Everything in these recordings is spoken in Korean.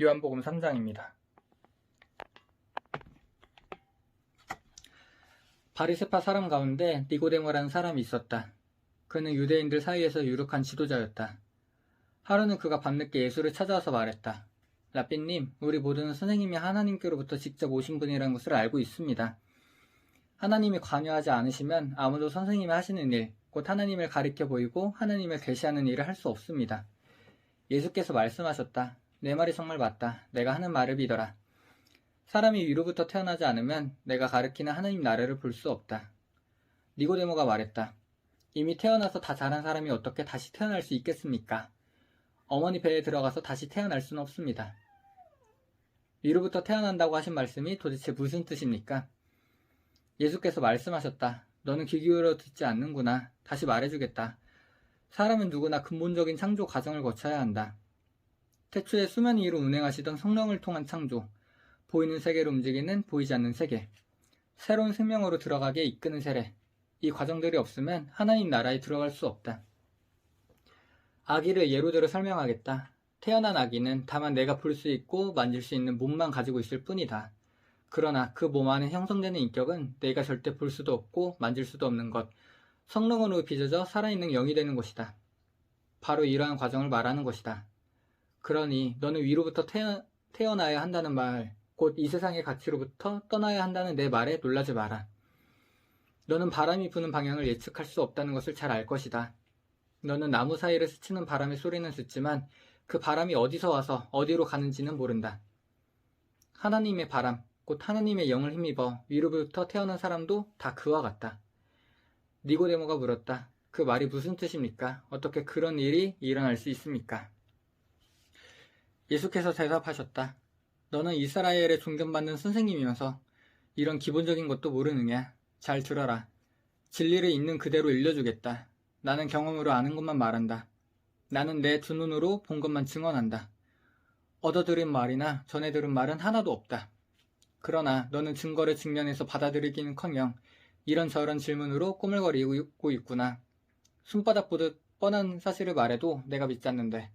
요한복음 3장입니다. 바리새파 사람 가운데 니고데모라는 사람이 있었다. 그는 유대인들 사이에서 유력한 지도자였다. 하루는 그가 밤늦게 예수를 찾아와서 말했다. 라삐님, 우리 모두는 선생님이 하나님께로부터 직접 오신 분이라는 것을 알고 있습니다. 하나님이 관여하지 않으시면 아무도 선생님이 하시는 일, 곧 하나님을 가리켜 보이고 하나님을 계시하는 일을 할 수 없습니다. 예수께서 말씀하셨다. 내 말이 정말 맞다. 내가 하는 말을 믿어라. 사람이 위로부터 태어나지 않으면 내가 가리키는 하나님 나라를 볼 수 없다. 니고데모가 말했다. 이미 태어나서 다 자란 사람이 어떻게 다시 태어날 수 있겠습니까? 어머니 배에 들어가서 다시 태어날 수는 없습니다. 위로부터 태어난다고 하신 말씀이 도대체 무슨 뜻입니까? 예수께서 말씀하셨다. 너는 귀 기울여 듣지 않는구나. 다시 말해주겠다. 사람은 누구나 근본적인 창조 과정을 거쳐야 한다. 태초에 수면 위로 운행하시던 성령을 통한 창조, 보이는 세계로 움직이는 보이지 않는 세계, 새로운 생명으로 들어가게 이끄는 세례, 이 과정들이 없으면 하나님 나라에 들어갈 수 없다. 아기를 예로 들어 설명하겠다. 태어난 아기는 다만 내가 볼 수 있고 만질 수 있는 몸만 가지고 있을 뿐이다. 그러나 그 몸 안에 형성되는 인격은 내가 절대 볼 수도 없고 만질 수도 없는 것, 성령으로 빚어져 살아있는 영이 되는 것이다. 바로 이러한 과정을 말하는 것이다. 그러니 너는 위로부터 태어나야 한다는 말, 곧 이 세상의 가치로부터 떠나야 한다는 내 말에 놀라지 마라. 너는 바람이 부는 방향을 예측할 수 없다는 것을 잘 알 것이다. 너는 나무 사이를 스치는 바람의 소리는 듣지만 그 바람이 어디서 와서 어디로 가는지는 모른다. 하나님의 바람, 곧 하나님의 영을 힘입어 위로부터 태어난 사람도 다 그와 같다. 니고데모가 물었다. 그 말이 무슨 뜻입니까? 어떻게 그런 일이 일어날 수 있습니까? 예수께서 대답하셨다. 너는 이스라엘에 존경받는 선생님이면서 이런 기본적인 것도 모르느냐? 잘 들어라. 진리를 있는 그대로 일러주겠다. 나는 경험으로 아는 것만 말한다. 나는 내 두 눈으로 본 것만 증언한다. 얻어들은 말이나 전해 들은 말은 하나도 없다. 그러나 너는 증거를 직면해서 받아들이기는커녕 이런저런 질문으로 꼬물거리고 있구나. 손바닥 보듯 뻔한 사실을 말해도 내가 믿지 않는데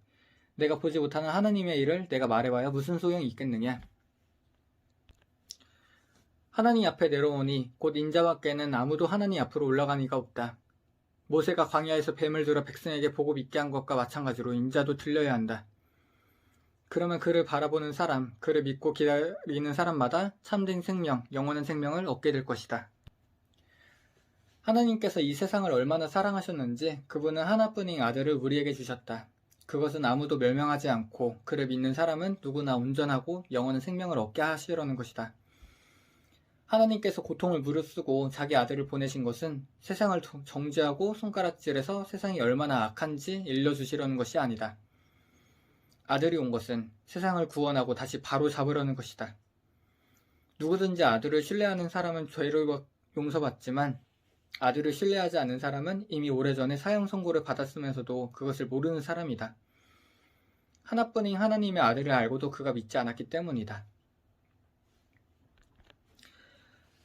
내가 보지 못하는 하나님의 일을 내가 말해봐야 무슨 소용이 있겠느냐. 하나님 앞에 내려오니 곧 인자밖에는 아무도 하나님 앞으로 올라간 이가 없다. 모세가 광야에서 뱀을 들어 백성에게 복을 믿게 한 것과 마찬가지로 인자도 들려야 한다. 그러면 그를 바라보는 사람, 그를 믿고 기다리는 사람마다 참된 생명, 영원한 생명을 얻게 될 것이다. 하나님께서 이 세상을 얼마나 사랑하셨는지 그분은 하나뿐인 아들을 우리에게 주셨다. 그것은 아무도 멸망하지 않고 그를 믿는 사람은 누구나 온전하고 영원한 생명을 얻게 하시려는 것이다. 하나님께서 고통을 무릅쓰고 자기 아들을 보내신 것은 세상을 정죄하고 손가락질해서 세상이 얼마나 악한지 일러주시려는 것이 아니다. 아들이 온 것은 세상을 구원하고 다시 바로 잡으려는 것이다. 누구든지 아들을 신뢰하는 사람은 죄를 용서받지만 아들을 신뢰하지 않는 사람은 이미 오래전에 사형 선고를 받았으면서도 그것을 모르는 사람이다. 하나뿐인 하나님의 아들을 알고도 그가 믿지 않았기 때문이다.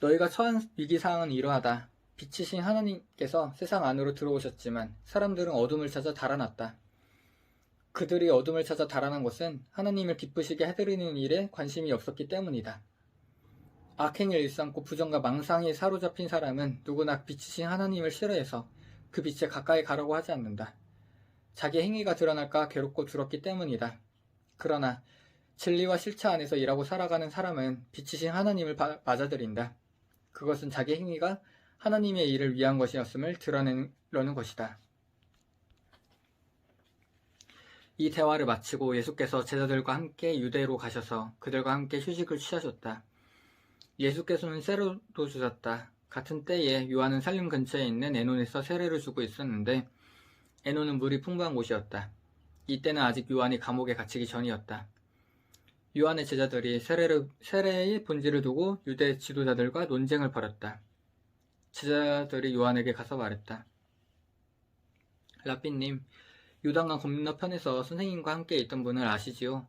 너희가 처한 위기상황은 이러하다. 빛이신 하나님께서 세상 안으로 들어오셨지만 사람들은 어둠을 찾아 달아났다. 그들이 어둠을 찾아 달아난 것은 하나님을 기쁘시게 해드리는 일에 관심이 없었기 때문이다. 악행을 일삼고 부정과 망상에 사로잡힌 사람은 누구나 빛이신 하나님을 싫어해서 그 빛에 가까이 가려고 하지 않는다. 자기 행위가 드러날까 괴롭고 두렵기 때문이다. 그러나 진리와 실체 안에서 일하고 살아가는 사람은 빛이신 하나님을 맞아들인다. 그것은 자기 행위가 하나님의 일을 위한 것이었음을 드러내려는 것이다. 이 대화를 마치고 예수께서 제자들과 함께 유대로 가셔서 그들과 함께 휴식을 취하셨다. 예수께서는 세례도 주셨다. 같은 때에 요한은 살림 근처에 있는 에논에서 세례를 주고 있었는데 에논은 물이 풍부한 곳이었다. 이때는 아직 요한이 감옥에 갇히기 전이었다. 요한의 제자들이 세례의 본질을 두고 유대 지도자들과 논쟁을 벌였다. 제자들이 요한에게 가서 말했다. 라삐님, 요단강 건너편에서 선생님과 함께 있던 분을 아시지요?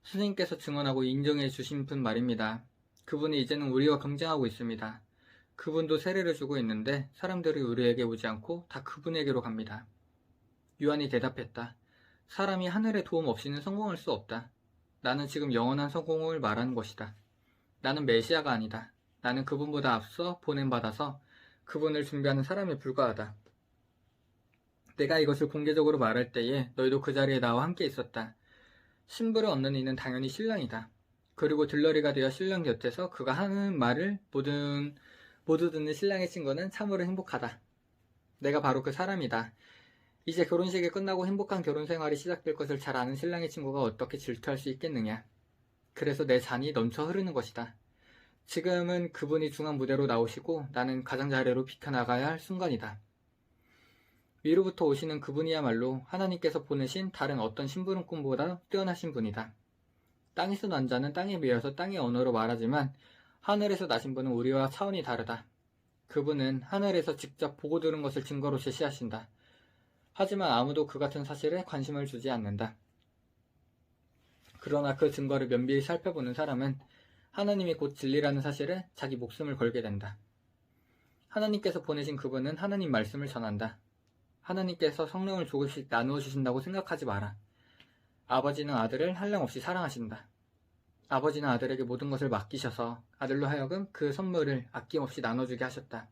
선생님께서 증언하고 인정해 주신 분 말입니다. 그분이 이제는 우리와 경쟁하고 있습니다. 그분도 세례를 주고 있는데 사람들이 우리에게 오지 않고 다 그분에게로 갑니다. 요한이 대답했다. 사람이 하늘의 도움 없이는 성공할 수 없다. 나는 지금 영원한 성공을 말하는 것이다. 나는 메시아가 아니다. 나는 그분보다 앞서 보냄받아서 그분을 준비하는 사람에 불과하다. 내가 이것을 공개적으로 말할 때에 너희도 그 자리에 나와 함께 있었다. 신부를 얻는 이는 당연히 신랑이다. 그리고 들러리가 되어 신랑 곁에서 그가 하는 말을 모두 듣는 신랑의 친구는 참으로 행복하다. 내가 바로 그 사람이다. 이제 결혼식이 끝나고 행복한 결혼 생활이 시작될 것을 잘 아는 신랑의 친구가 어떻게 질투할 수 있겠느냐. 그래서 내 잔이 넘쳐 흐르는 것이다. 지금은 그분이 중앙 무대로 나오시고 나는 가장자리로 비켜나가야 할 순간이다. 위로부터 오시는 그분이야말로 하나님께서 보내신 다른 어떤 심부름꾼보다 뛰어나신 분이다. 땅에서 난 자는 땅에 비해서 땅의 언어로 말하지만 하늘에서 나신 분은 우리와 차원이 다르다. 그분은 하늘에서 직접 보고 들은 것을 증거로 제시하신다. 하지만 아무도 그 같은 사실에 관심을 주지 않는다. 그러나 그 증거를 면밀히 살펴보는 사람은 하나님이 곧 진리라는 사실에 자기 목숨을 걸게 된다. 하나님께서 보내신 그분은 하나님 말씀을 전한다. 하나님께서 성령을 조금씩 나누어 주신다고 생각하지 마라. 아버지는 아들을 한량없이 사랑하신다. 아버지는 아들에게 모든 것을 맡기셔서 아들로 하여금 그 선물을 아낌없이 나눠주게 하셨다.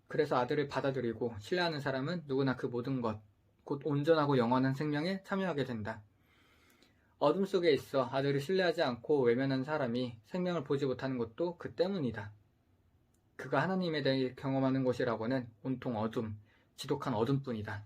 그래서 아들을 받아들이고 신뢰하는 사람은 누구나 그 모든 것, 곧 온전하고 영원한 생명에 참여하게 된다. 어둠 속에 있어 아들을 신뢰하지 않고 외면한 사람이 생명을 보지 못하는 것도 그 때문이다. 그가 하나님에 대해 경험하는 것이라고는 온통 어둠, 지독한 어둠뿐이다.